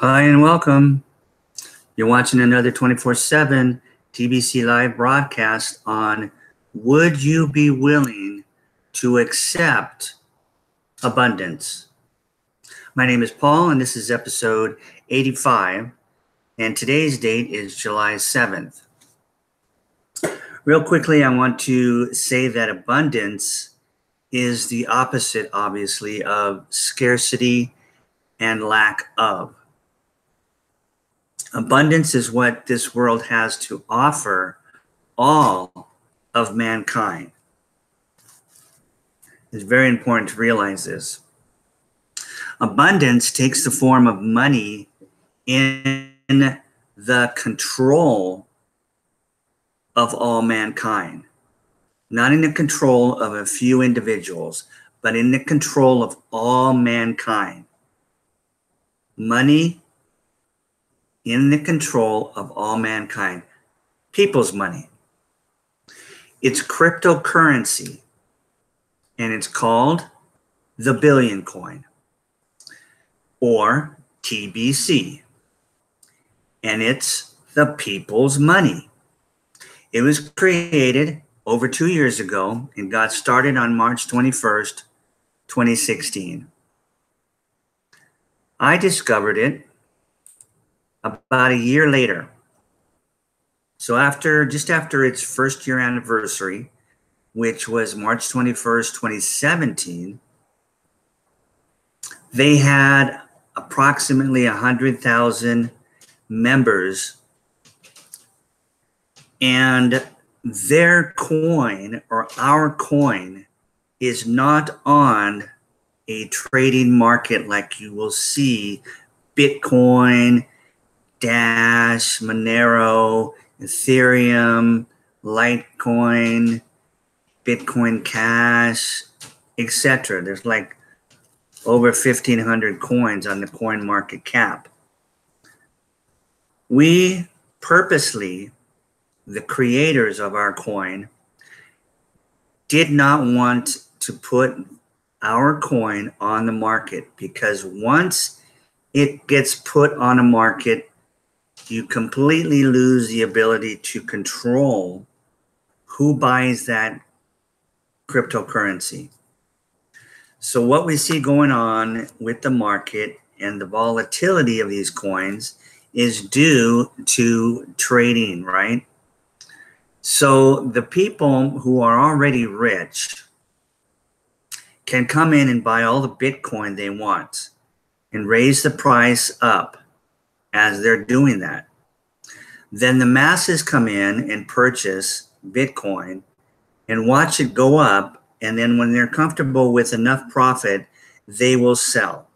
Hi and welcome. You're watching another 24/7 TBC live broadcast on Would You Be Willing to Accept Abundance? My name is Paul and this is episode 85 and today's date is July 7th. Real quickly, I want to say that abundance is the opposite, obviously, of scarcity and lack of. Abundance is what this world has to offer all of mankind. It's very important to realize this. Abundance takes the form of money in the control of all mankind. Not in the control of a few individuals, but in the control of all mankind. Money in the control of all mankind. People's money. It's cryptocurrency, and it's called the Billion Coin, or TBC, and it's the people's money. It was created over 2 years ago and got started on March 21st, 2016. I discovered it about a year later. So just after its first year anniversary, which was March 21st, 2017, they had approximately 100,000 members, and their coin, or our coin, is not on a trading market like you will see Bitcoin, Dash, Monero, Ethereum, Litecoin, Bitcoin Cash, etc. There's like over 1,500 coins on the coin market cap. We purposely, the creators of our coin, did not want to put our coin on the market, because once it gets put on a market, you completely lose the ability to control who buys that cryptocurrency. So what we see going on with the market and the volatility of these coins is due to trading, right? So the people who are already rich can come in and buy all the Bitcoin they want and raise the price up as they're doing that. Then the masses come in and purchase Bitcoin and watch it go up, and then when they're comfortable with enough profit, they will sell.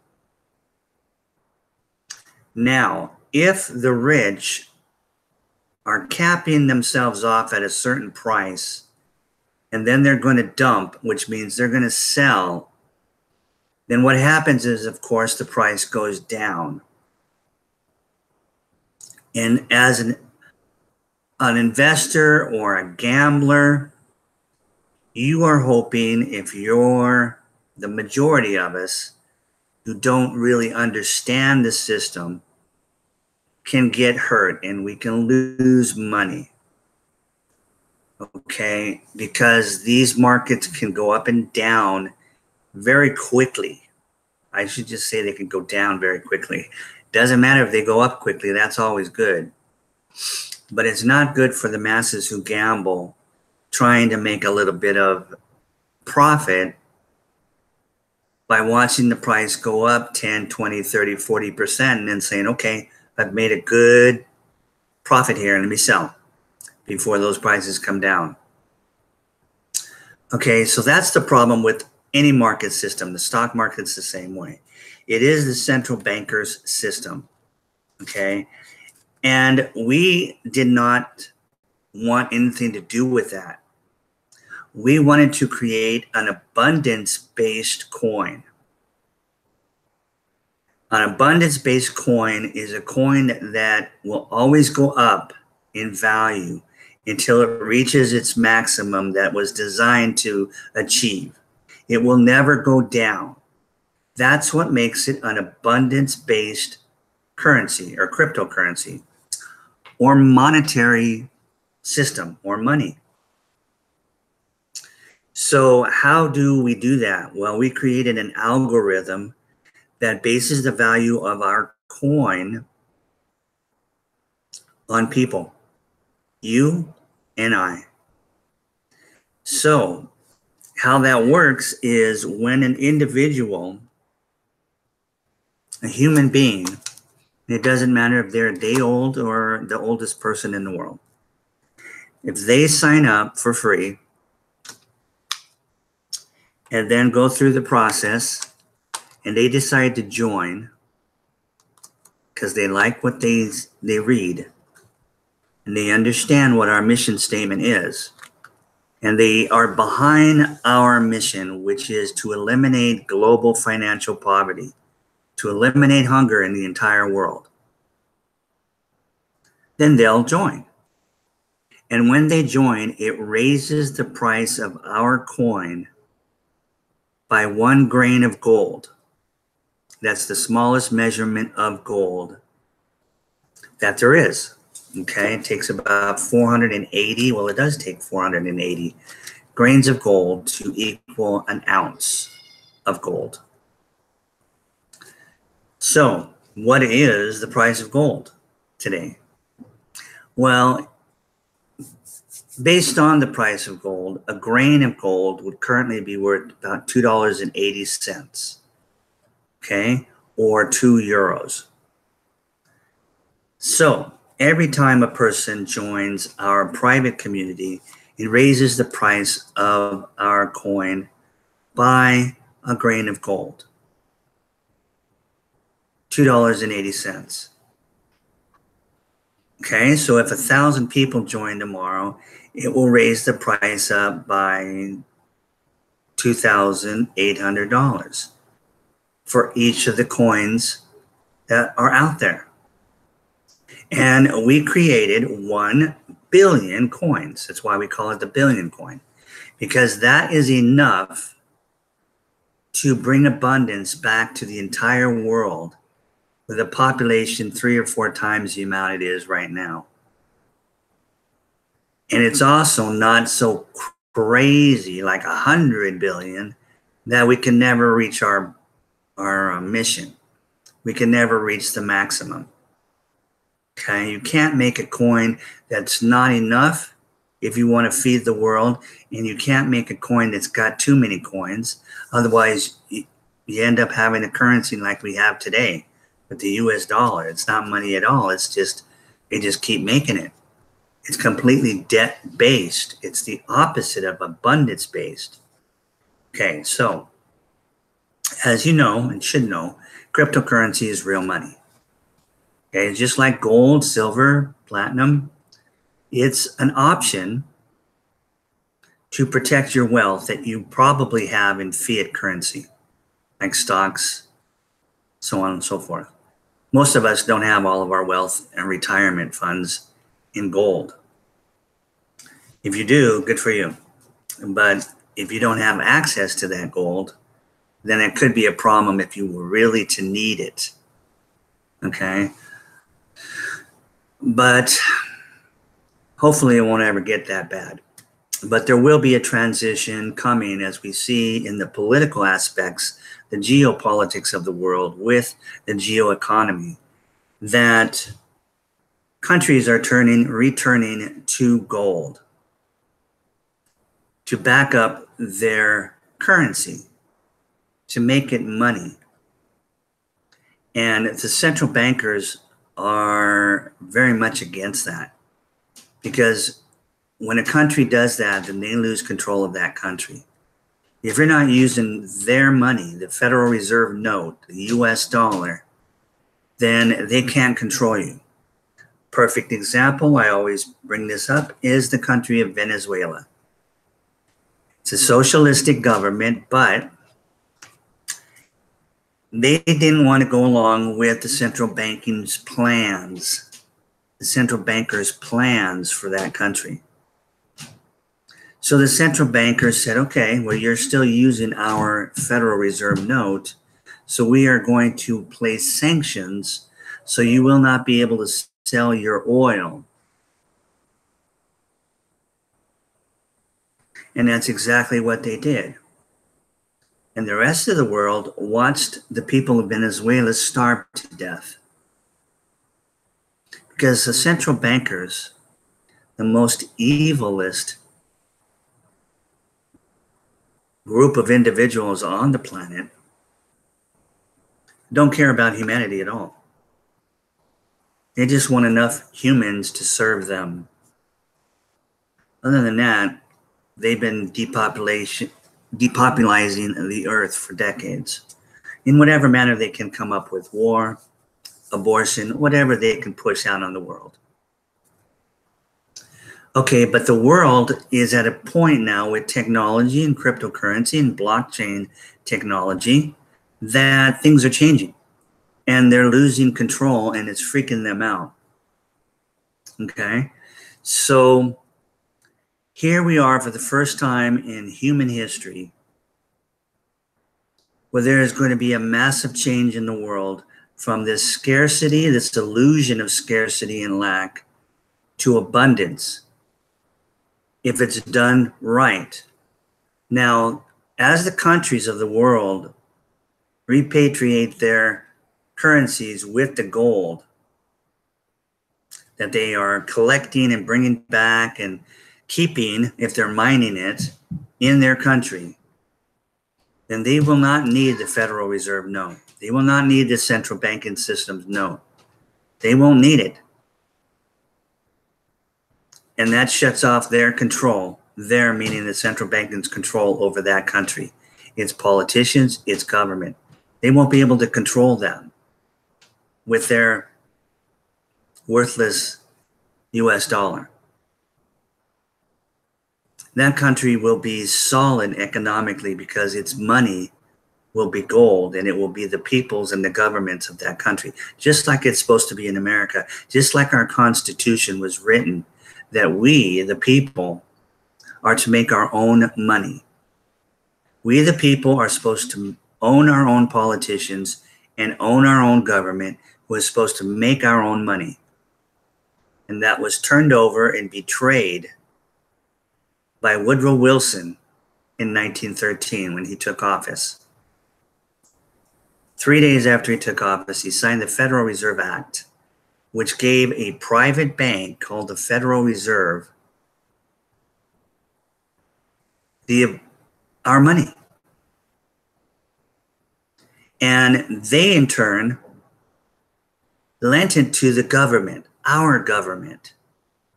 Now, if the rich are capping themselves off at a certain price, and then they're going to dump, which means they're going to sell, then what happens is, of course, the price goes down. And as an investor or a gambler, you are hoping, if you're the majority of us who don't really understand the system, can get hurt and we can lose money. Okay, because these markets can go up and down very quickly. I should just say they can go down very quickly. Doesn't matter if they go up quickly, that's always good. But it's not good for the masses who gamble, trying to make a little bit of profit by watching the price go up 10, 20, 30, 40% and then saying, okay, I've made a good profit here, let me sell before those prices come down. Okay, so that's the problem with any market system. The stock market's the same way. It is the central banker's system, okay? And we did not want anything to do with that. We wanted to create an abundance-based coin. An abundance-based coin is a coin that will always go up in value until it reaches its maximum that was designed to achieve. It will never go down. That's what makes it an abundance-based currency or cryptocurrency or monetary system or money. So how do we do that? Well, we created an algorithm that bases the value of our coin on people, you and I. So how that works is when an individual, a human being, it doesn't matter if they're a day old or the oldest person in the world, if they sign up for free and then go through the process and they decide to join because they like what they read and they understand what our mission statement is, and they are behind our mission, which is to eliminate global financial poverty, to eliminate hunger in the entire world, then they'll join. And when they join, it raises the price of our coin by 1 grain of gold. That's the smallest measurement of gold that there is. Okay, it takes about 480, well, it does take 480 grains of gold to equal an ounce of gold. So, what is the price of gold today? Well, based on the price of gold, a grain of gold would currently be worth about $2.80, okay, or 2 euros. So, every time a person joins our private community, it raises the price of our coin by a grain of gold, $2.80. Okay, so if 1,000 people join tomorrow, it will raise the price up by $2,800 for each of the coins that are out there. And we created 1 billion coins. That's why we call it the billion coin, because that is enough to bring abundance back to the entire world with a population 3 or 4 times the amount it is right now. And it's also not so crazy like 100 billion that we can never reach our mission. We can never reach the maximum. Okay, you can't make a coin that's not enough if you want to feed the world, and you can't make a coin that's got too many coins. Otherwise, you end up having a currency like we have today with the US dollar. It's not money at all. It's just, they just keep making it. It's completely debt-based. It's the opposite of abundance-based. Okay, so as you know and should know, cryptocurrency is real money. Okay, just like gold, silver, platinum, it's an option to protect your wealth that you probably have in fiat currency, like stocks, so on and so forth. Most of us don't have all of our wealth and retirement funds in gold. If you do, good for you. But if you don't have access to that gold, then it could be a problem if you were really to need it. Okay? But hopefully it won't ever get that bad. But there will be a transition coming, as we see in the political aspects, the geopolitics of the world with the geoeconomy, that countries are returning to gold to back up their currency, to make it money. And the central bankers are very much against that, because when a country does that, then they lose control of that country. If you're not using their money, the Federal Reserve note, the US dollar, then they can't control you. Perfect example, I always bring this up, is the country of Venezuela. It's a socialistic government, but they didn't want to go along with the central banking's plans, the central bankers' plans for that country. So the central bankers said, okay, well, you're still using our Federal Reserve note, so we are going to place sanctions So you will not be able to sell your oil. And that's exactly what they did. And the rest of the world watched the people of Venezuela starve to death. Because the central bankers, the most evilest group of individuals on the planet, don't care about humanity at all. They just want enough humans to serve them. Other than that, they've been depopulizing the earth for decades in whatever manner they can come up with: war, abortion, whatever they can push out on the world. Okay, but the world is at a point now with technology and cryptocurrency and blockchain technology that things are changing and they're losing control, and it's freaking them out. Okay, so here we are for the first time in human history where there is going to be a massive change in the world from this scarcity, this illusion of scarcity and lack, to abundance, if it's done right. Now, as the countries of the world repatriate their currencies with the gold that they are collecting and bringing back and keeping, if they're mining it, in their country, then they will not need the Federal Reserve, no. They will not need the central banking systems, no. They won't need it. And that shuts off their control, their meaning the central banking's control over that country. Its politicians, its government. They won't be able to control them with their worthless US dollar. That country will be solid economically because its money will be gold, and it will be the peoples and the governments of that country, just like it's supposed to be in America, just like our Constitution was written, that we, the people, are to make our own money. We, the people, are supposed to own our own politicians and own our own government, who is supposed to make our own money. And that was turned over and betrayed by Woodrow Wilson in 1913 when he took office. 3 days after he took office, he signed the Federal Reserve Act, which gave a private bank called the Federal Reserve our money. And they, in turn, lent it to the government, our government,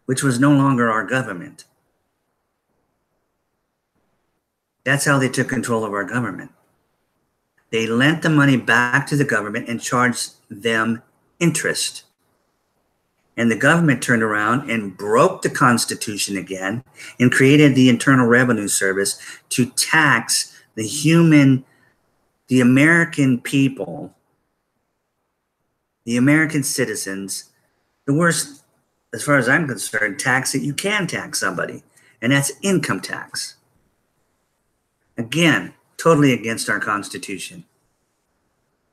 which was no longer our government. That's how they took control of our government. They lent the money back to the government and charged them interest. And the government turned around and broke the Constitution again and created the Internal Revenue Service to tax the American people, the American citizens, the worst, as far as I'm concerned, tax that you can tax somebody, and that's income tax. Again, totally against our Constitution,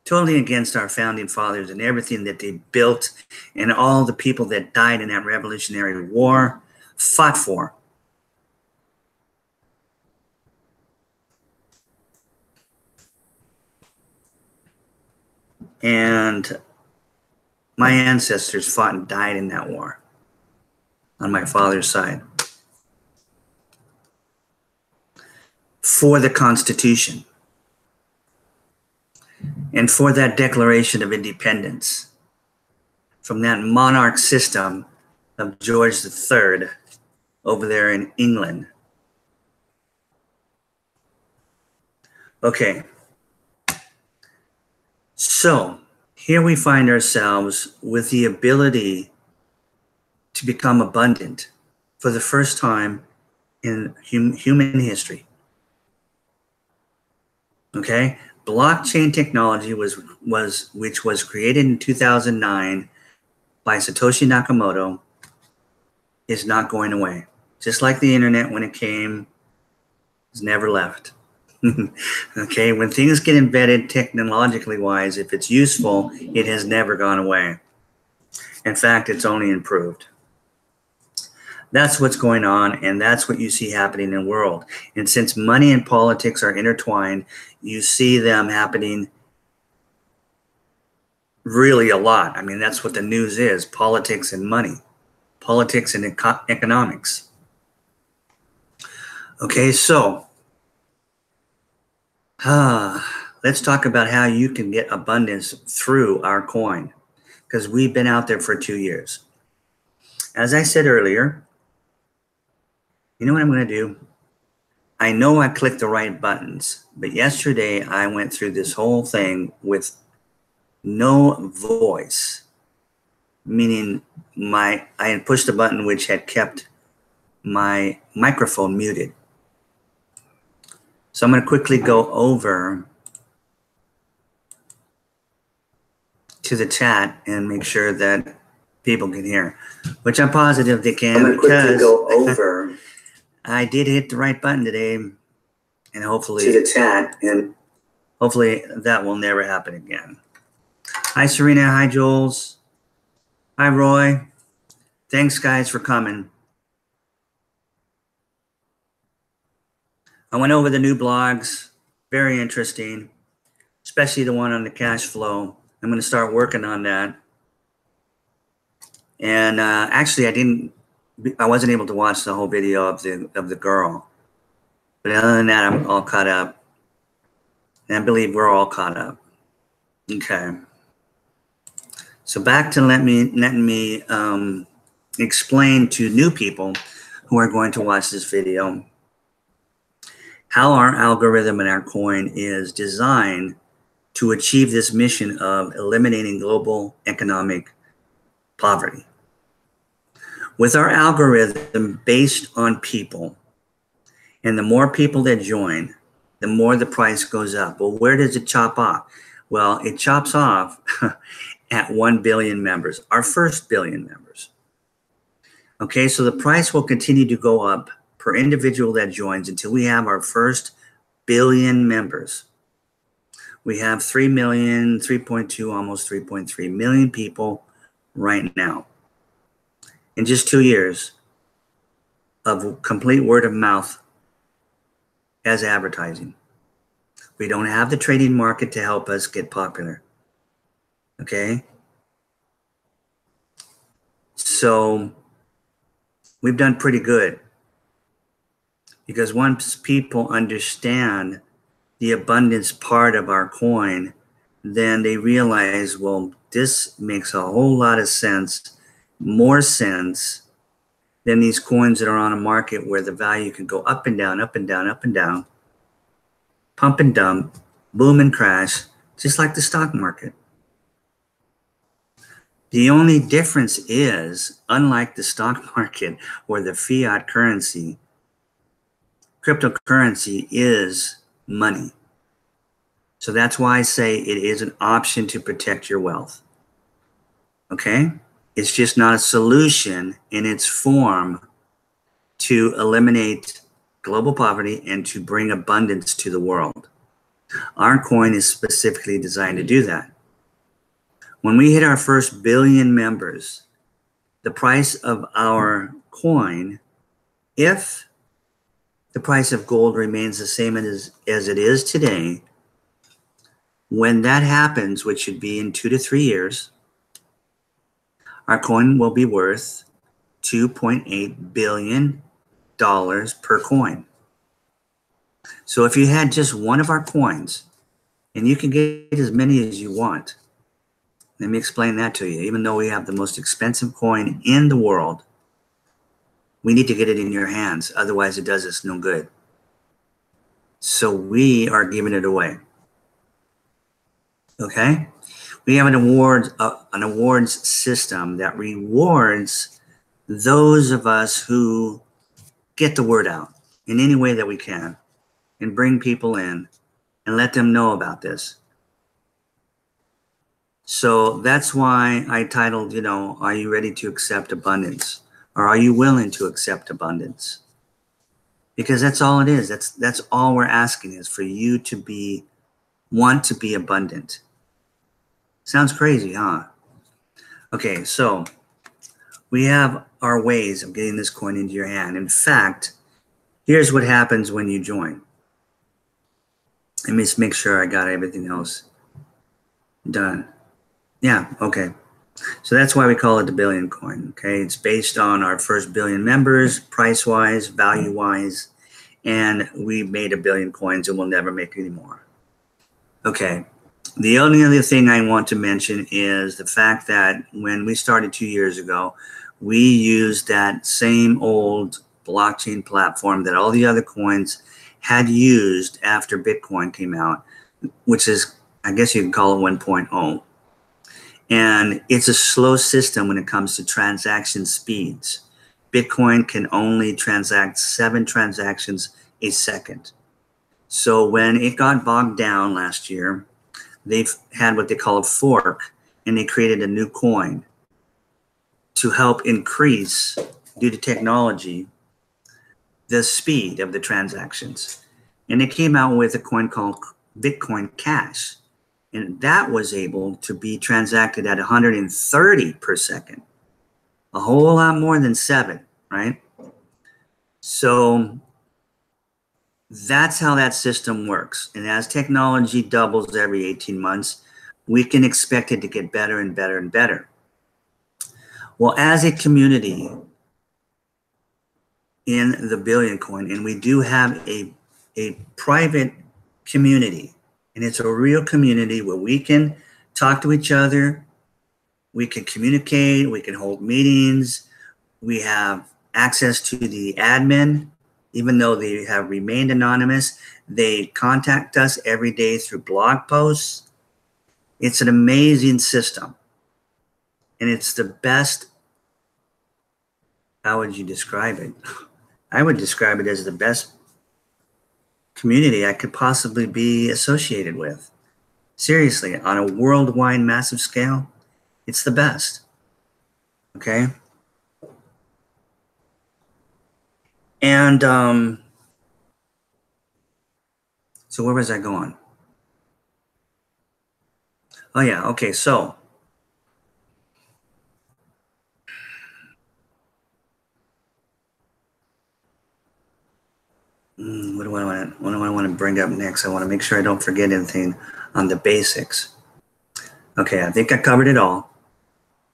totally against our founding fathers and everything that they built and all the people that died in that Revolutionary War fought for. And my ancestors fought and died in that war on my father's side for the Constitution and for that Declaration of Independence from that monarch system of George III over there in England. Okay. So here we find ourselves with the ability to become abundant for the first time in human history. Okay, blockchain technology which was created in 2009 by Satoshi Nakamoto is not going away. Just like the internet when it came, it's never left. Okay, when things get embedded technologically wise, if it's useful, it has never gone away. In fact, it's only improved. That's what's going on, and that's what you see happening in the world. And since money and politics are intertwined, you see them happening really a lot. I mean, that's what the news is: politics and money, politics and economics. Okay, so let's talk about how you can get abundance through our coin, because we've been out there for 2 years. As I said earlier, you know what I'm going to do? I know I clicked the right buttons, but yesterday I went through this whole thing with no voice, meaning I had pushed a button which had kept my microphone muted. So I'm going to quickly go over to the chat and make sure that people can hear, which I'm positive they can. I'm going to quickly go over. I did hit the right button today, and hopefully to the chat, and hopefully that will never happen again. Hi, Serena. Hi, Jules. Hi, Roy. Thanks, guys, for coming. I went over the new blogs. Very interesting, especially the one on the cash flow. I'm going to start working on that. And actually, I wasn't able to watch the whole video of the girl. But other than that, I'm all caught up. And I believe we're all caught up. Okay. So back to let me explain to new people who are going to watch this video how our algorithm and our coin is designed to achieve this mission of eliminating global economic poverty. With our algorithm based on people, and the more people that join, the more the price goes up. Well, where does it chop off? Well, it chops off at 1 billion members, our first billion members. Okay, so the price will continue to go up per individual that joins until we have our first billion members. We have 3 million, 3.2, almost 3.3 million people right now. In just 2 years of complete word of mouth as advertising. We don't have the trading market to help us get popular. Okay? So we've done pretty good, because once people understand the abundance part of our coin, then they realize, well, this makes a whole lot of sense, more sense than these coins that are on a market where the value can go up and down, up and down, up and down, pump and dump, boom and crash, just like the stock market. The only difference is, unlike the stock market or the fiat currency, cryptocurrency is money. So that's why I say it is an option to protect your wealth. Okay? It's just not a solution in its form to eliminate global poverty and to bring abundance to the world. Our coin is specifically designed to do that. When we hit our first billion members, the price of our coin, if the price of gold remains the same as it is today, when that happens, which should be in 2 to 3 years, our coin will be worth $2.8 billion per coin. So if you had just one of our coins, and you can get as many as you want, let me explain that to you. Even though we have the most expensive coin in the world, we need to get it in your hands. Otherwise, it does us no good. So we are giving it away. Okay? We have an awards system that rewards those of us who get the word out in any way that we can and bring people in and let them know about this. So that's why I titled, are you ready to accept abundance? Or are you willing to accept abundance? Because that's all it is. That's all we're asking, is for you to want to be abundant. Sounds crazy, huh? Okay, so we have our ways of getting this coin into your hand. In fact, here's what happens when you join. Let me just make sure I got everything else done. Yeah, okay. So that's why we call it the billion coin, okay? It's based on our first billion members, price-wise, value-wise, and we made a billion coins and we'll never make any more. Okay. The only other thing I want to mention is the fact that when we started 2 years ago, we used that same old blockchain platform that all the other coins had used after Bitcoin came out, which is, I guess you can call it 1.0. And it's a slow system when it comes to transaction speeds. Bitcoin can only transact 7 transactions a second. So when it got bogged down last year, they've had what they call a fork, and they created a new coin to help increase, due to technology, the speed of the transactions. And they came out with a coin called Bitcoin Cash. And that was able to be transacted at 130 per second. A whole lot more than 7, right? So that's how that system works. And as technology doubles every 18 months, we can expect it to get better and better and better. Well, as a community in the Billion Coin, and we do have a private community, and it's a real community where we can talk to each other, we can communicate, we can hold meetings, we have access to the admin. Even though they have remained anonymous, they contact us every day through blog posts. It's an amazing system. And it's the best, how would you describe it? I would describe it as the best community I could possibly be associated with. Seriously, on a worldwide massive scale, it's the best. Okay? And so where was I going? Oh yeah, okay, so what do I want to bring up next? I want to make sure I don't forget anything on the basics. Okay, I think I covered it all.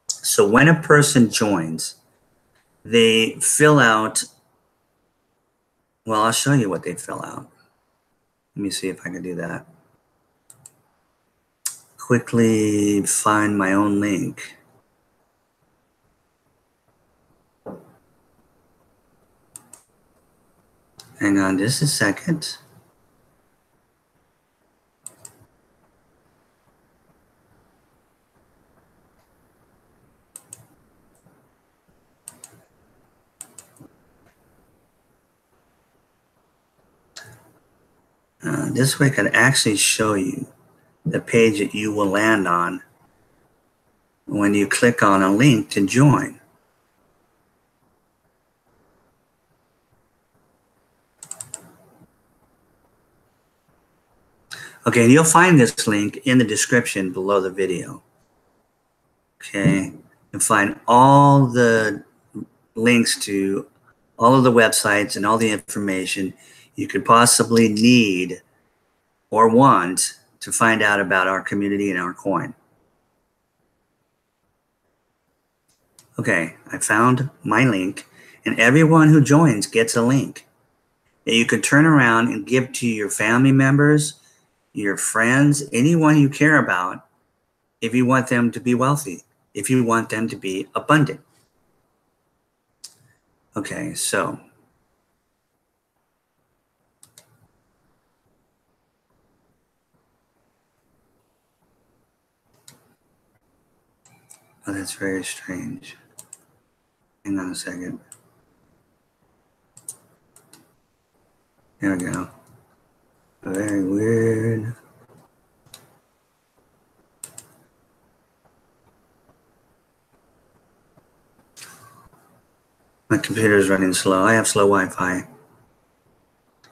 So when a person joins, they fill out, well, I'll show you what they fill out. Let me see if I can do that. Quickly find my own link. Hang on just a second. This way I can actually show you the page that you will land on when you click on a link to join. Okay, and you'll find this link in the description below the video. Okay, you'll find all the links to all of the websites and all the information you could possibly need or want to find out about our community and our coin. Okay, I found my link, and everyone who joins gets a link that you can turn around and give to your family members, your friends, anyone you care about, if you want them to be wealthy, if you want them to be abundant. Okay, so oh, that's very strange. Hang on a second. There we go. Very weird. My computer is running slow. I have slow Wi-Fi.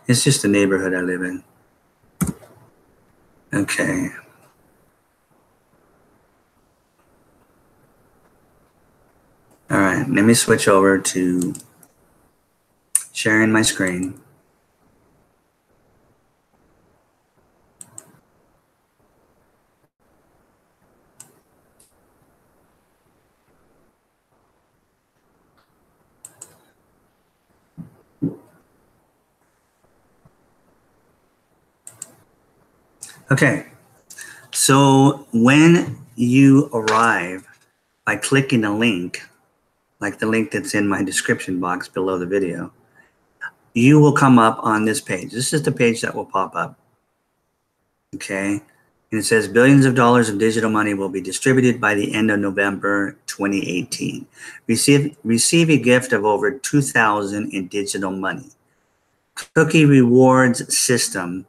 It's just the neighborhood I live in. Okay. let me switch over to sharing my screen. Okay, so when you arrive by clicking a link, like the link that's in my description box below the video, you will come up on this page. This is the page that will pop up. Okay, and it says billions of dollars of digital money will be distributed by the end of November 2018. Receive a gift of over 2,000 in digital money. Cookie rewards system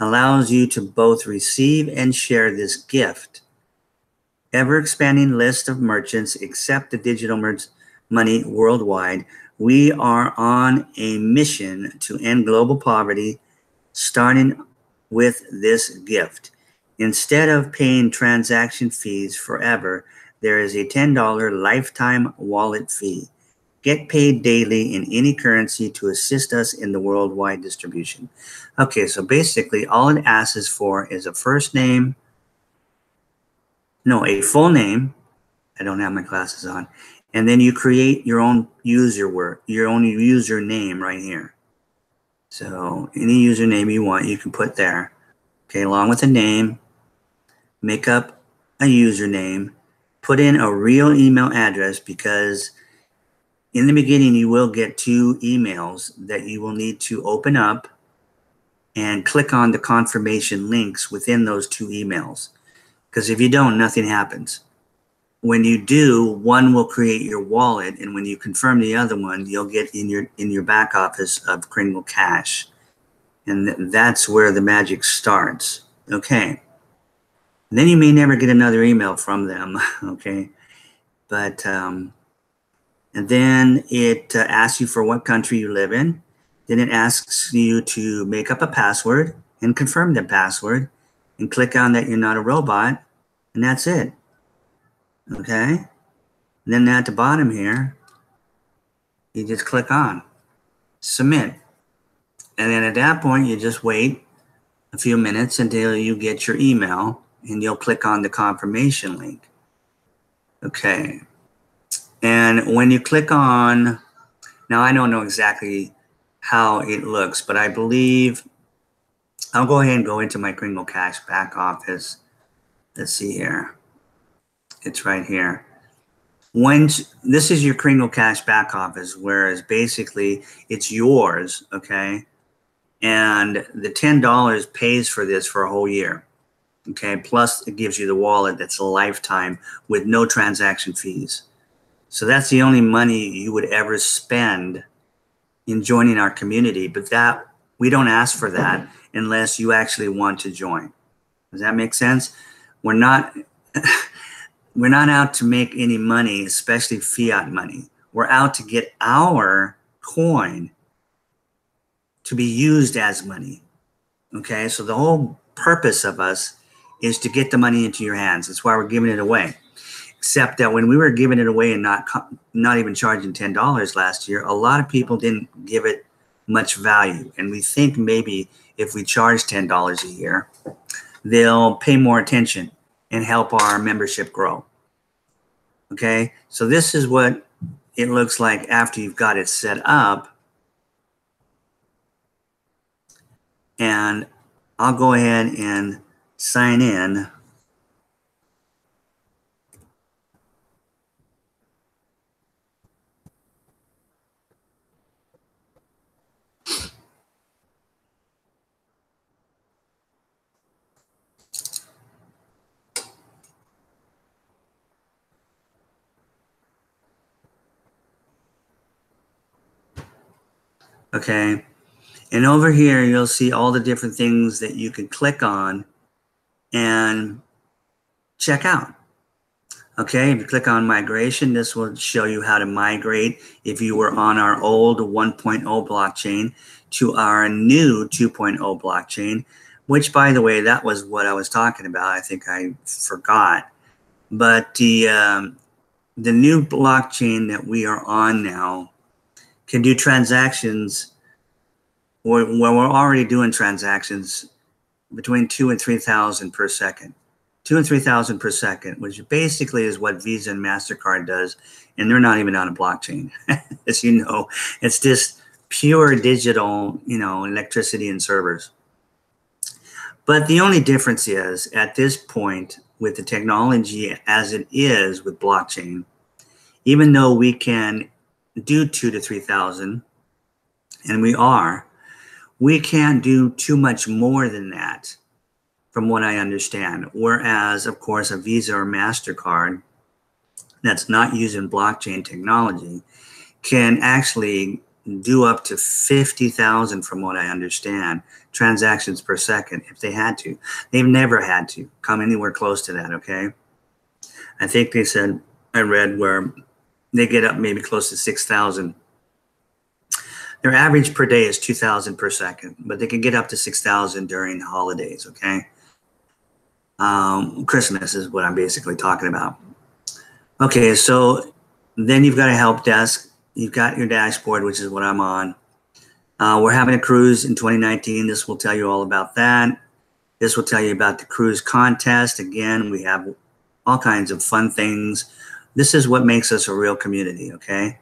allows you to both receive and share this gift. Ever-expanding list of merchants accept the digital money worldwide. We are on a mission to end global poverty, starting with this gift. Instead of paying transaction fees forever, there is a $10 lifetime wallet fee. Get paid daily in any currency to assist us in the worldwide distribution. Okay, so basically all it asks for is a first name, no, a full name. I don't have my glasses on. And then you create your own username right here. So any username you want, you can put there. Okay, along with a name, make up a username, put in a real email address, because in the beginning you will get 2 emails that you will need to open up and click on the confirmation links within those 2 emails. Because if you don't, nothing happens. When you do, one will create your wallet, and when you confirm the other one, you'll get in your back office of Kringle Cash. And that's where the magic starts. Okay. And then you may never get another email from them. Okay. But, and then it asks you for what country you live in. Then it asks you to make up a password and confirm the password and click on that you're not a robot. And that's it. Okay. And then at the bottom here, you just click on submit. And then at that point, you just wait a few minutes until you get your email, and you'll click on the confirmation link. Okay. And when you click on, now I don't know exactly how it looks, but I believe I'll go ahead and go into my Kringle Cash back office. Let's see here. It's right here. This is your Kringle Cash back office, whereas basically it's yours, okay? And the $10 pays for this for a whole year, okay? Plus it gives you the wallet that's a lifetime with no transaction fees. So that's the only money you would ever spend in joining our community, but that we don't ask for that unless you actually want to join. Does that make sense? We're not we're not out to make any money, especially fiat money. We're out to get our coin to be used as money. Okay, so the whole purpose of us is to get the money into your hands. That's why we're giving it away. Except that when we were giving it away and not even charging $10 last year, a lot of people didn't give it much value. And we think maybe if we charge $10 a year, they'll pay more attention and help our membership grow. Okay, so this is what it looks like after you've got it set up. And I'll go ahead and sign in. Okay, and over here you'll see all the different things that you can click on and check out. Okay, if you click on migration, this will show you how to migrate if you were on our old 1.0 blockchain to our new 2.0 blockchain, which, by the way, that was what I was talking about. I think I forgot. But the new blockchain that we are on now can do transactions, or well, we're already doing transactions between 2 and 3,000 per second. 2 and 3,000 per second, which basically is what Visa and MasterCard does, and they're not even on a blockchain. As you know, it's just pure digital, electricity and servers. But the only difference is, at this point, with the technology as it is with blockchain, even though we can do 2 to 3,000, and we can't do too much more than that, from what I understand. Whereas, of course, a Visa or MasterCard that's not using blockchain technology can actually do up to 50,000, from what I understand, transactions per second if they had to. They've never had to come anywhere close to that, okay? I think they said, I read where they get up maybe close to 6,000. Their average per day is 2,000 per second, but they can get up to 6,000 during the holidays, okay? Christmas is what I'm basically talking about. Okay, so then you've got a help desk. You've got your dashboard, which is what I'm on. We're having a cruise in 2019. This will tell you all about that. This will tell you about the cruise contest. Again, we have all kinds of fun things. This is what makes us a real community, okay?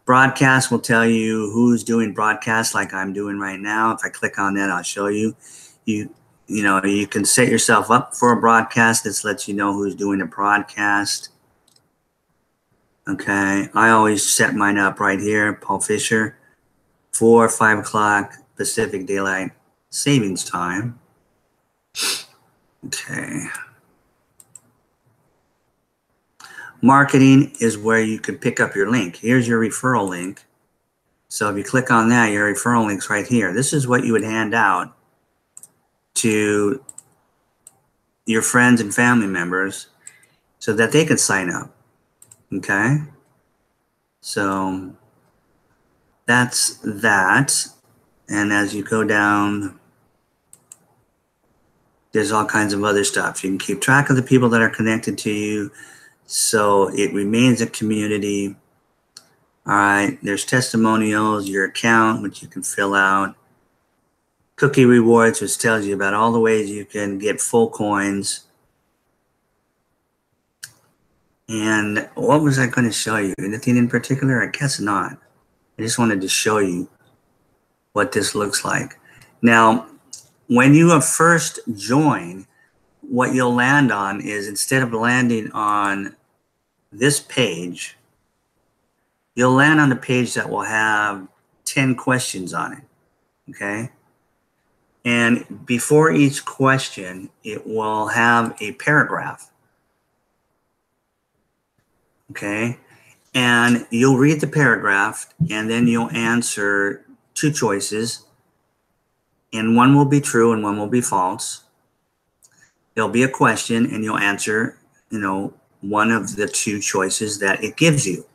Broadcast will tell you who's doing broadcasts like I'm doing right now. If I click on that, I'll show you. You can set yourself up for a broadcast. This lets you know who's doing a broadcast. Okay, I always set mine up right here, Paul Fisher, 4 or 5 o'clock Pacific Daylight Savings Time. Okay. Marketing is where you can pick up your link. Here's your referral link. So if you click on that, your referral link's right here. This is what you would hand out to your friends and family members so that they can sign up. Okay? So that's that. And as you go down, there's all kinds of other stuff. You can keep track of the people that are connected to you, so it remains a community. All right, there's testimonials, your account, which you can fill out. Cookie rewards, which tells you about all the ways you can get full coins. And what was I going to show you? Anything in particular? I guess not. I just wanted to show you what this looks like. Now, when you first join, what you'll land on is, instead of landing on this page, you'll land on a page that will have 10 questions on it, okay? And before each question, it will have a paragraph, okay? And you'll read the paragraph, and then you'll answer 2 choices, and one will be true and one will be false. There'll be a question, and you'll answer, one of the 2 choices that it gives you.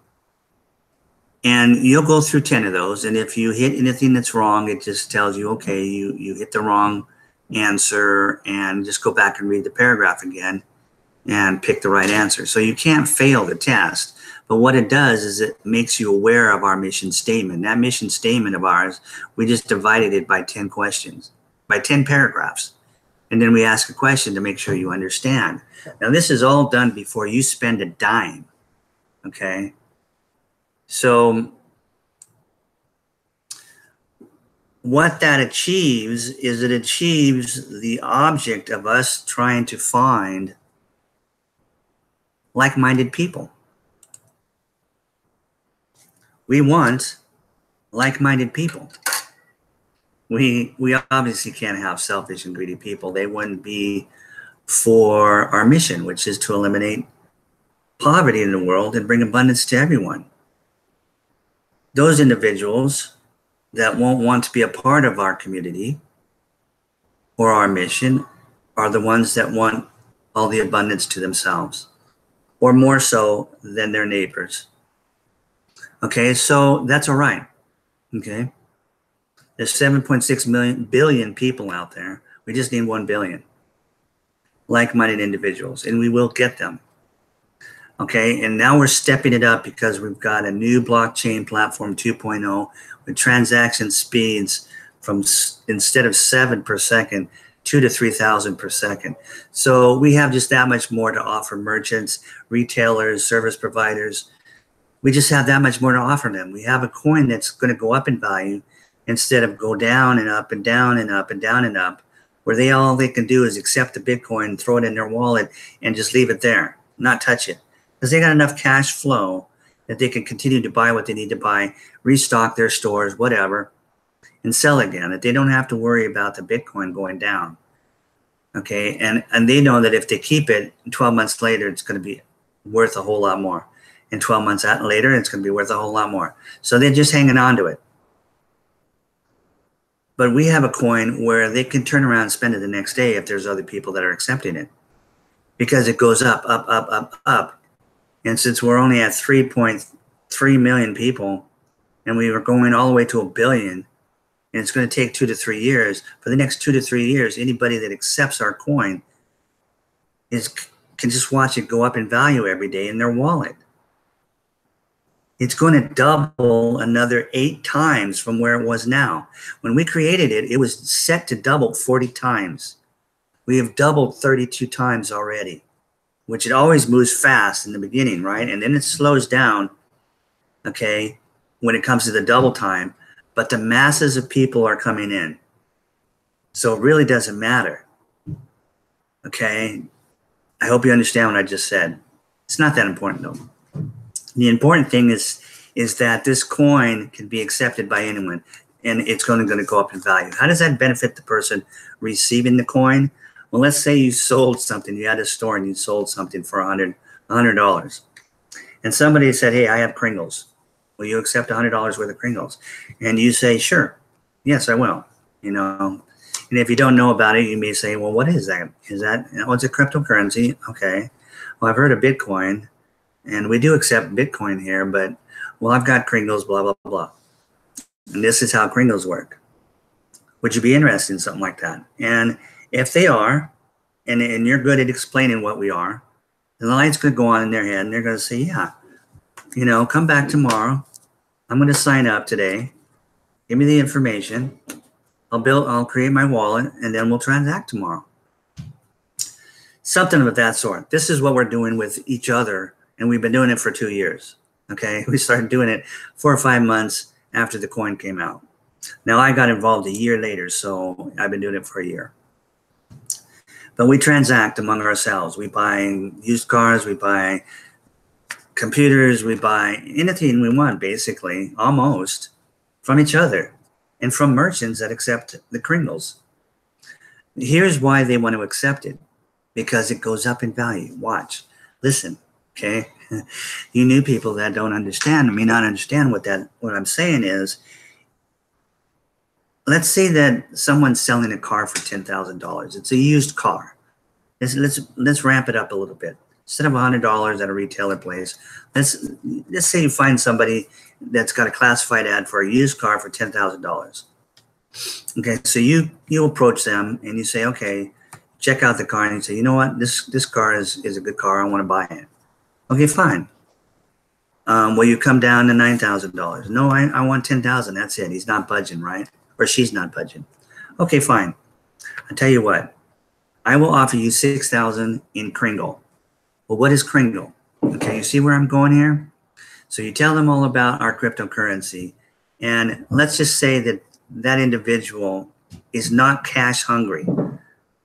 And you'll go through 10 of those, and if you hit anything that's wrong, it just tells you, okay, you hit the wrong answer, and just go back and read the paragraph again and pick the right answer. So you can't fail the test. But what it does is it makes you aware of our mission statement. That mission statement of ours, we just divided it by 10 questions, by 10 paragraphs. And then we ask a question to make sure you understand. Now, this is all done before you spend a dime, okay? So what that achieves is it achieves the object of us trying to find like-minded people. We want like-minded people. We obviously can't have selfish and greedy people. They wouldn't be for our mission, which is to eliminate poverty in the world and bring abundance to everyone. Those individuals that won't want to be a part of our community or our mission are the ones that want all the abundance to themselves, or more so than their neighbors. Okay, so that's all right. Okay, there's 7.6 billion people out there. We just need 1 billion like-minded individuals, and we will get them. Okay, and now we're stepping it up because we've got a new blockchain platform 2.0 with transaction speeds from instead of 7 per second, 2 to 3,000 per second. So we have just that much more to offer merchants, retailers, service providers. We just have that much more to offer them. We have a coin that's going to go up in value instead of go down and up and down and up and down and up, where all they can do is accept the Bitcoin, throw it in their wallet, and just leave it there, not touch it. Because they got enough cash flow that they can continue to buy what they need to buy, restock their stores, whatever, and sell again. That they don't have to worry about the Bitcoin going down. Okay, and they know that if they keep it, 12 months later, it's going to be worth a whole lot more. And 12 months later, it's going to be worth a whole lot more. So they're just hanging on to it. But we have a coin where they can turn around and spend it the next day if there's other people that are accepting it. Because it goes up, up, up, up, up. And since we're only at 3.3 million people, and we were going all the way to 1 billion, and it's going to take 2 to 3 years, for the next 2 to 3 years, anybody that accepts our coin can just watch it go up in value every day in their wallet. It's going to double another 8 times from where it was now. When we created it, it was set to double 40 times. We have doubled 32 times already, which it always moves fast in the beginning, right? And then it slows down, okay, when it comes to the double time. But the masses of people are coming in. So it really doesn't matter, okay? I hope you understand what I just said. It's not that important, though. The important thing is that this coin can be accepted by anyone, and it's going to go up in value. How does that benefit the person receiving the coin? Well, let's say you sold something. You had a store and you sold something for $100. And somebody said, hey, I have Kringles. Will you accept $100 worth of Kringles? And you say, sure. Yes, I will. You know, and if you don't know about it, you may say, well, what is that? Is that, oh, it's a cryptocurrency. Okay. Well, I've heard of Bitcoin. And we do accept Bitcoin here, but, well, I've got Kringles, blah, blah, blah. And this is how Kringles work. Would you be interested in something like that? And if they are, and you're good at explaining what we are, the light's going to go on in their head, and they're going to say, yeah, you know, come back tomorrow. I'm going to sign up today. Give me the information. I'll create my wallet, and then we'll transact tomorrow. Something of that sort. This is what we're doing with each other. And we've been doing it for 2 years, okay? We started doing it 4 or 5 months after the coin came out. Now, I got involved a year later, so I've been doing it for a year. But we transact among ourselves. We buy used cars, we buy computers, we buy anything we want, basically, almost, from each other and from merchants that accept the Kringles. Here's why they want to accept it, because it goes up in value. Watch, listen. Okay, you new people that don't understand may not understand what I'm saying is. Let's say that someone's selling a car for $10,000. It's a used car. Let's ramp it up a little bit. Instead of $100 at a retailer place, let's say you find somebody that's got a classified ad for a used car for $10,000. Okay, so you approach them and you say, okay, check out the car, and you say, you know what, this car is a good car. I want to buy it. Okay, fine. Will you come down to $9,000? No, I want $10,000. That's it. He's not budging, right? Or she's not budging. Okay, fine. I'll tell you what. I will offer you $6,000 in Kringle. Well, what is Kringle? Okay, you see where I'm going here? So you tell them all about our cryptocurrency, and let's just say that that individual is not cash hungry.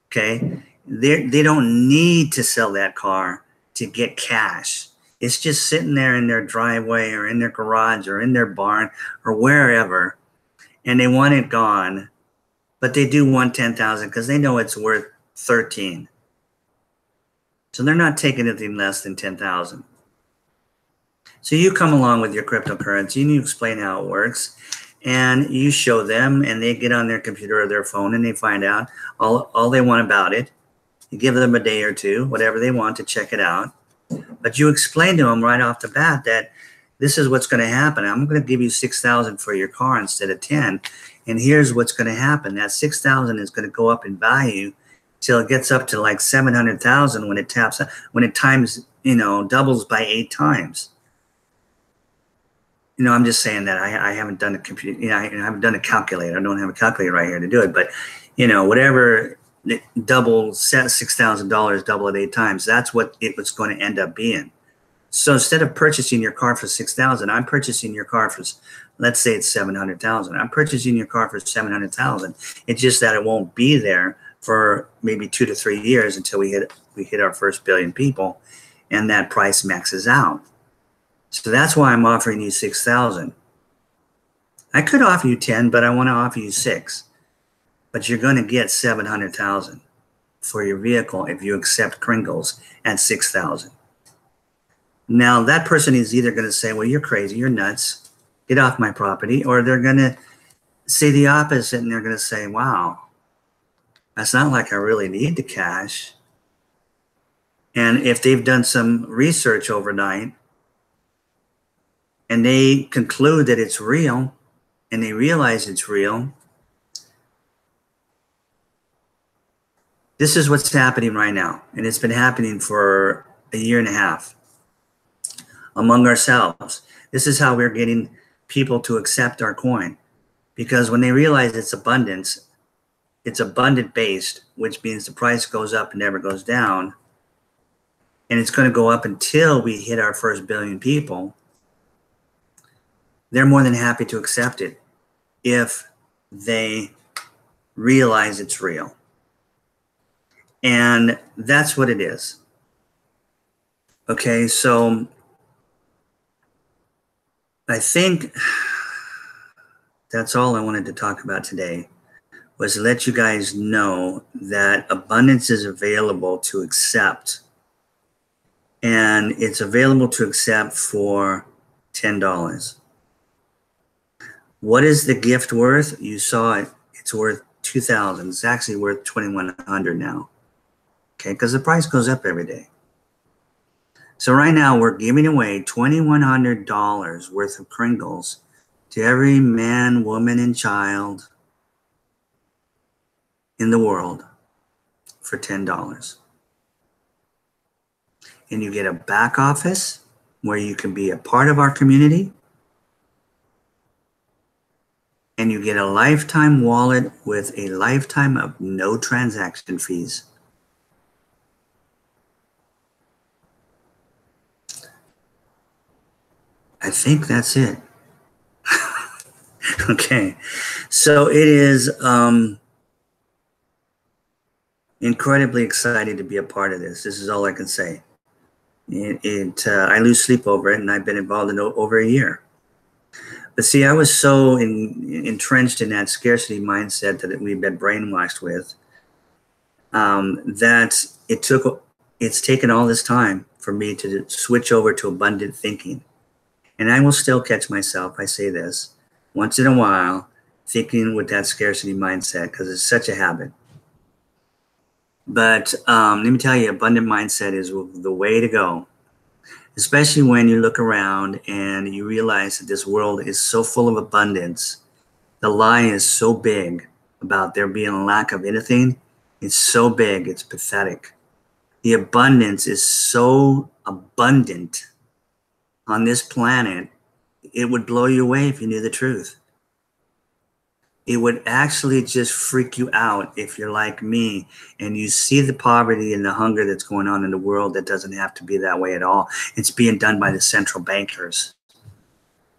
Okay, they don't need to sell that car to get cash. It's just sitting there in their driveway or in their garage or in their barn or wherever, and they want it gone, but they do want $10,000 because they know it's worth 13. So they're not taking anything less than 10,000. So you come along with your cryptocurrency and you explain how it works, and you show them, and they get on their computer or their phone and they find out all they want about it. You give them a day or two, whatever they want, to check it out. But you explain to them right off the bat that this is what's going to happen. I'm going to give you $6,000 for your car instead of 10. And here's what's going to happen. That $6,000 is going to go up in value till it gets up to like 700,000 when it taps, when it times doubles by 8 times. I'm just saying that I haven't done a computer, I haven't done a calculator. I don't have a calculator right here to do it, but whatever double $6,000, double it 8 times, that's what it was going to end up being. So instead of purchasing your car for $6,000, I'm purchasing your car for, let's say it's $700,000. I'm purchasing your car for $700,000. It's just that it won't be there for maybe 2 to 3 years until we hit our first billion people, and that price maxes out. So that's why I'm offering you $6,000. I could offer you 10, but I want to offer you 6. But you're going to get $700,000 for your vehicle if you accept Kringles at $6,000. Now that person is either going to say, "Well, you're crazy, you're nuts, get off my property," or they're going to say the opposite, and they're going to say, "Wow, that's not like I really need the cash." And if they've done some research overnight and they conclude that it's real and they realize it's real, this is what's happening right now. And it's been happening for a year and a half among ourselves. This is how we're getting people to accept our coin, because when they realize it's abundance, it's abundant based, which means the price goes up and never goes down. And it's going to go up until we hit our first billion people. They're more than happy to accept it if they realize it's real. And that's what it is. Okay, so I think that's all I wanted to talk about today, was to let you guys know that abundance is available to accept. And it's available to accept for $10. What is the gift worth? You saw it. It's worth $2,000. It's actually worth $2,100 now. Okay, because the price goes up every day. So right now we're giving away $2,100 worth of Kringles to every man, woman, and child in the world for $10. And you get a back office where you can be a part of our community. And you get a lifetime wallet with a lifetime of no transaction fees. I think that's it. Okay, so it is incredibly exciting to be a part of this. This is all I can say. I lose sleep over it, and I've been involved in over a year. But see, I was so entrenched in that scarcity mindset that we've been brainwashed with, that it's taken all this time for me to switch over to abundant thinking. And I will still catch myself, I say this, once in a while, thinking with that scarcity mindset, because it's such a habit. But let me tell you, abundant mindset is the way to go. Especially when you look around and you realize that this world is so full of abundance. The lie is so big about there being a lack of anything. It's so big, it's pathetic. The abundance is so abundant on this planet, it would blow you away if you knew the truth. It would actually just freak you out if you're like me and you see the poverty and the hunger that's going on in the world that doesn't have to be that way at all. It's being done by the central bankers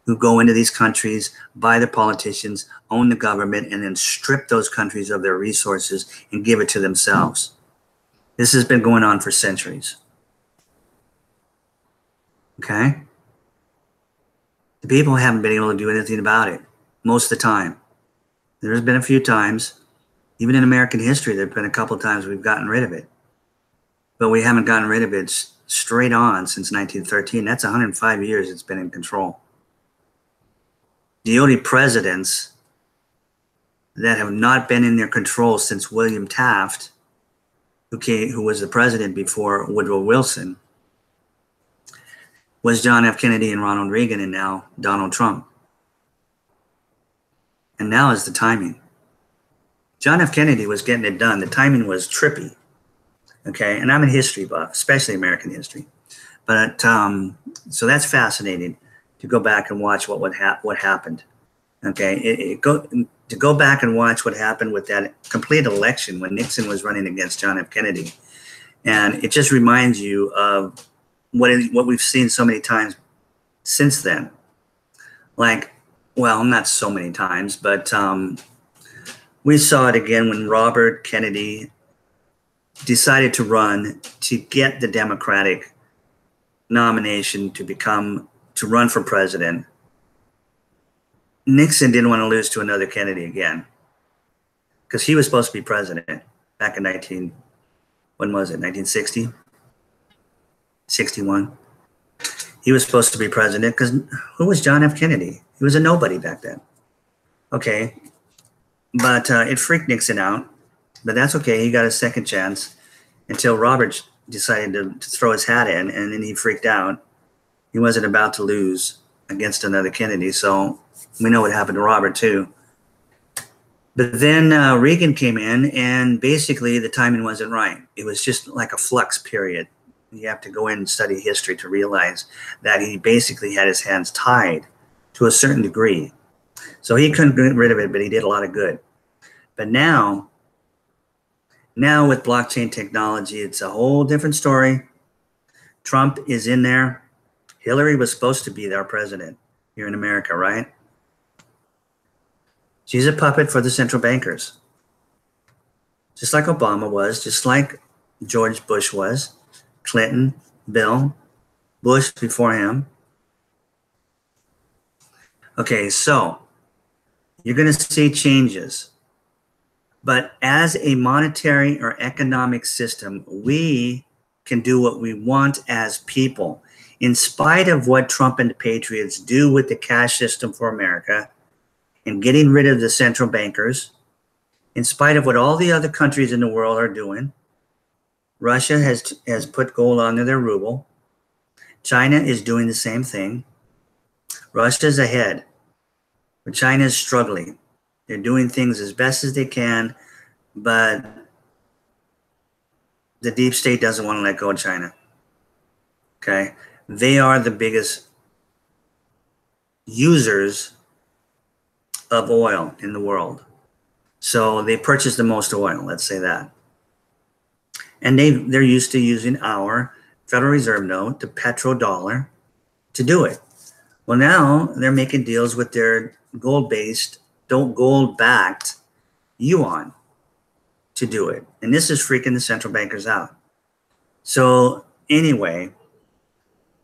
who go into these countries, buy the politicians, own the government, and then strip those countries of their resources and give it to themselves. This has been going on for centuries. Okay? The people haven't been able to do anything about it most of the time. There's been a few times, even in American history, there have been a couple of times we've gotten rid of it. But we haven't gotten rid of it straight on since 1913. That's 105 years it's been in control. The only presidents that have not been in their control since William Taft, who was the president before Woodrow Wilson, was John F. Kennedy and Ronald Reagan, and now Donald Trump. And now is the timing. John F. Kennedy was getting it done. The timing was trippy. Okay, and I'm a history buff, especially American history. But so that's fascinating to go back and watch what happened. Okay, to go back and watch what happened with that complete election when Nixon was running against John F. Kennedy, and it just reminds you of what we've seen so many times since then. Like, well, not so many times, but we saw it again when Robert Kennedy decided to run to get the Democratic nomination to run for president. Nixon didn't want to lose to another Kennedy again because he was supposed to be president back in 1960? 61. He was supposed to be president because who was John F. Kennedy? He was a nobody back then. Okay, but it freaked Nixon out, but that's okay. He got a second chance until Robert decided to throw his hat in, and then he freaked out. He wasn't about to lose against another Kennedy, so we know what happened to Robert too. But then Reagan came in, and basically the timing wasn't right. It was just like a flux period. You have to go in and study history to realize that he basically had his hands tied to a certain degree. So he couldn't get rid of it, but he did a lot of good. But now with blockchain technology, it's a whole different story. Trump is in there. Hillary was supposed to be our president here in America, right? She's a puppet for the central bankers. Just like Obama was, just like George Bush was, Clinton, Bill, Bush before him. Okay, so you're going to see changes. But as a monetary or economic system, we can do what we want as people. In spite of what Trump and the Patriots do with the cash system for America and getting rid of the central bankers, in spite of what all the other countries in the world are doing, Russia has put gold onto their ruble. China is doing the same thing. Russia's ahead, but China is struggling. They're doing things as best as they can, but the deep state doesn't want to let go of China. Okay? They are the biggest users of oil in the world. So they purchase the most oil, let's say that. And they're used to using our Federal Reserve note, the petrodollar, to do it. Well, now they're making deals with their gold-backed yuan to do it. And this is freaking the central bankers out. So anyway,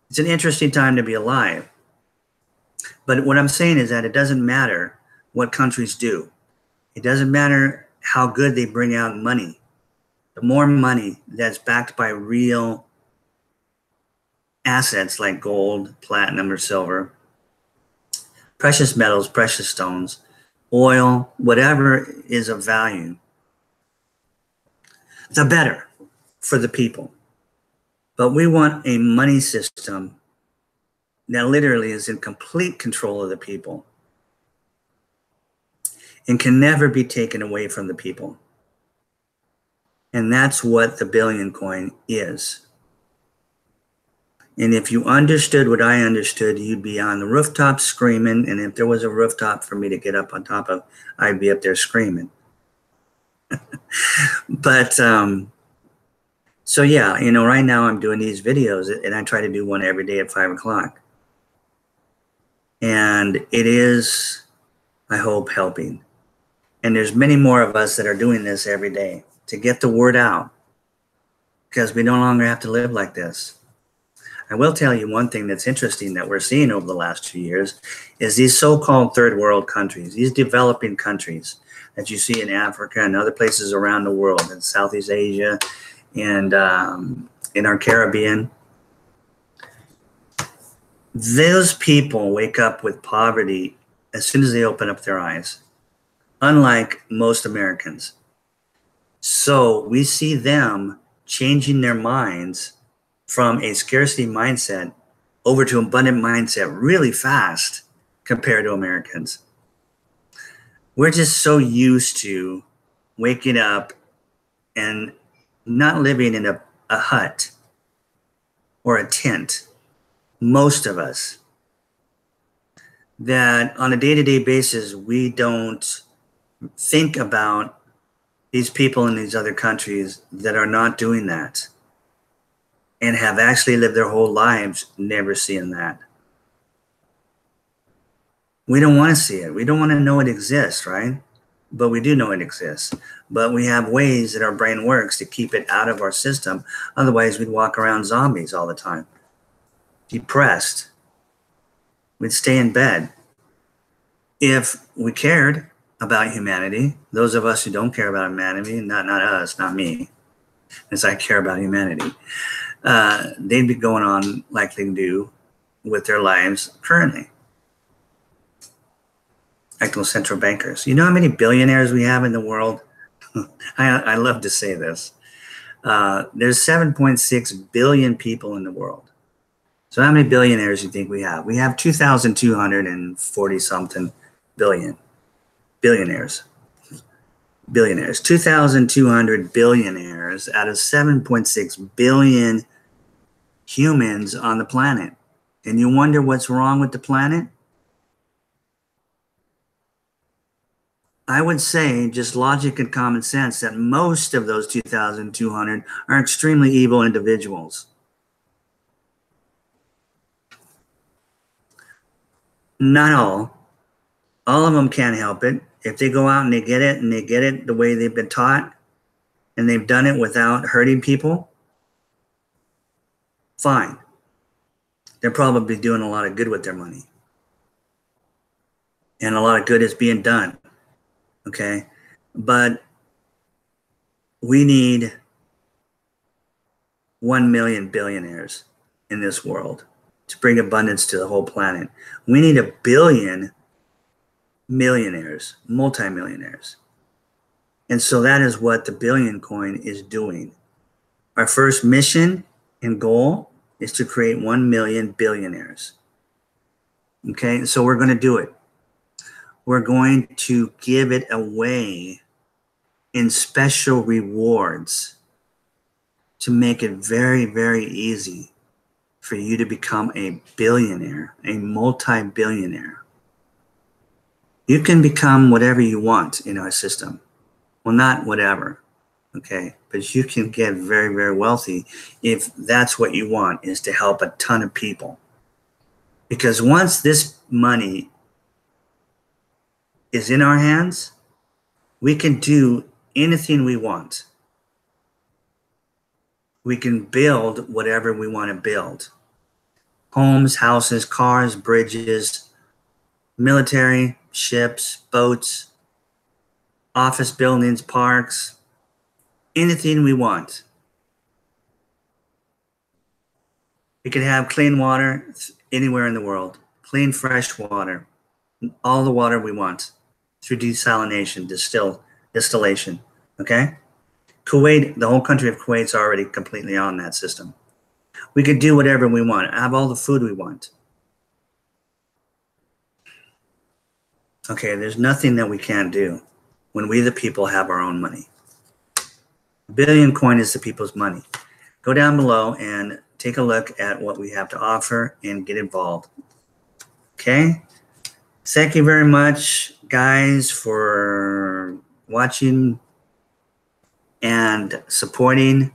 it's an interesting time to be alive. But what I'm saying is that it doesn't matter what countries do. It doesn't matter how good they bring out money. The more money that's backed by real assets like gold, platinum, or silver, precious metals, precious stones, oil, whatever is of value, the better for the people. But we want a money system that literally is in complete control of the people and can never be taken away from the people. And that's what the billion coin is. And if you understood what I understood, you'd be on the rooftop screaming. And if there was a rooftop for me to get up on top of, I'd be up there screaming. But, so yeah, you know, right now I'm doing these videos and I try to do one every day at 5 o'clock. And it is, I hope, helping. And there's many more of us that are doing this every day to get the word out, because we no longer have to live like this. I will tell you one thing that's interesting that we're seeing over the last 2 years is these so-called third world countries, these developing countries that you see in Africa and other places around the world, in Southeast Asia and in our Caribbean. Those people wake up with poverty as soon as they open up their eyes, unlike most Americans. So we see them changing their minds from a scarcity mindset over to abundant mindset really fast compared to Americans. We're just so used to waking up and not living in a hut, or a tent, most of us, that on a day-to-day basis, we don't think about these people in these other countries that are not doing that and have actually lived their whole lives never seeing that. We don't want to see it. We don't want to know it exists, right? But we do know it exists. But we have ways that our brain works to keep it out of our system. Otherwise, we'd walk around zombies all the time, depressed. We'd stay in bed. If we cared about humanity, those of us who don't care about humanity, not us, not me, as I care about humanity, they'd be going on like they do with their lives currently. Like those central bankers. You know how many billionaires we have in the world? I love to say this. There's 7.6 billion people in the world. So how many billionaires do you think we have? We have 2,240 something billion. Billionaires. 2,200 billionaires out of 7.6 billion humans on the planet. And you wonder what's wrong with the planet? I would say, just logic and common sense, that most of those 2,200 are extremely evil individuals. Not all. All of them can't help it. If they go out and they get it the way they've been taught, and they've done it without hurting people, fine. They're probably doing a lot of good with their money. And a lot of good is being done. Okay, but we need 1 million billionaires in this world to bring abundance to the whole planet. We need 1 billion millionaires, multimillionaires. And so that is what the billion coin is doing. Our first mission and goal is to create 1 million billionaires. Okay, so we're going to do it. We're going to give it away in special rewards to make it very, very easy for you to become a billionaire, a multi-billionaire. You can become whatever you want in our system. Well, not whatever, okay? But you can get very, very wealthy if that's what you want, is to help a ton of people. Because once this money is in our hands, we can do anything we want. We can build whatever we want to build. Homes, houses, cars, bridges, military, ships, boats, office buildings, parks, anything we want. We can have clean water anywhere in the world, clean, fresh water, all the water we want through desalination, distillation, okay? Kuwait, the whole country of Kuwait's already completely on that system. We could do whatever we want, have all the food we want. Okay, there's nothing that we can't do when we, the people, have our own money. Billion coin is the people's money. Go down below and take a look at what we have to offer and get involved. Okay? Thank you very much, guys, for watching and supporting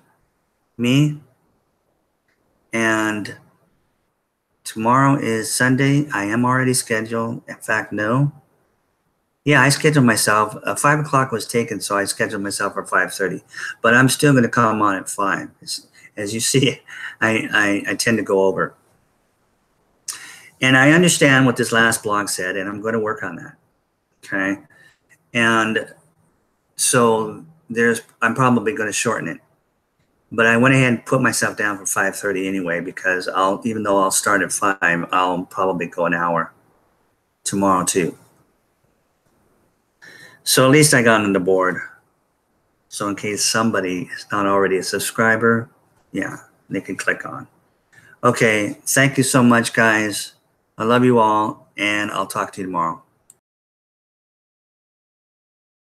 me. And tomorrow is Sunday. I am already scheduled. In fact, no. Yeah, I scheduled myself. 5 o'clock was taken, so I scheduled myself for 5:30. But I'm still going to come on at 5. As you see, I tend to go over. And I understand what this last blog said, and I'm going to work on that. Okay? And so I'm probably going to shorten it. But I went ahead and put myself down for 5:30 anyway, because even though I'll start at 5, I'll probably go an hour tomorrow too. So at least I got on the board. So in case somebody is not already a subscriber, yeah, they can click on. Okay, thank you so much, guys. I love you all, and I'll talk to you tomorrow.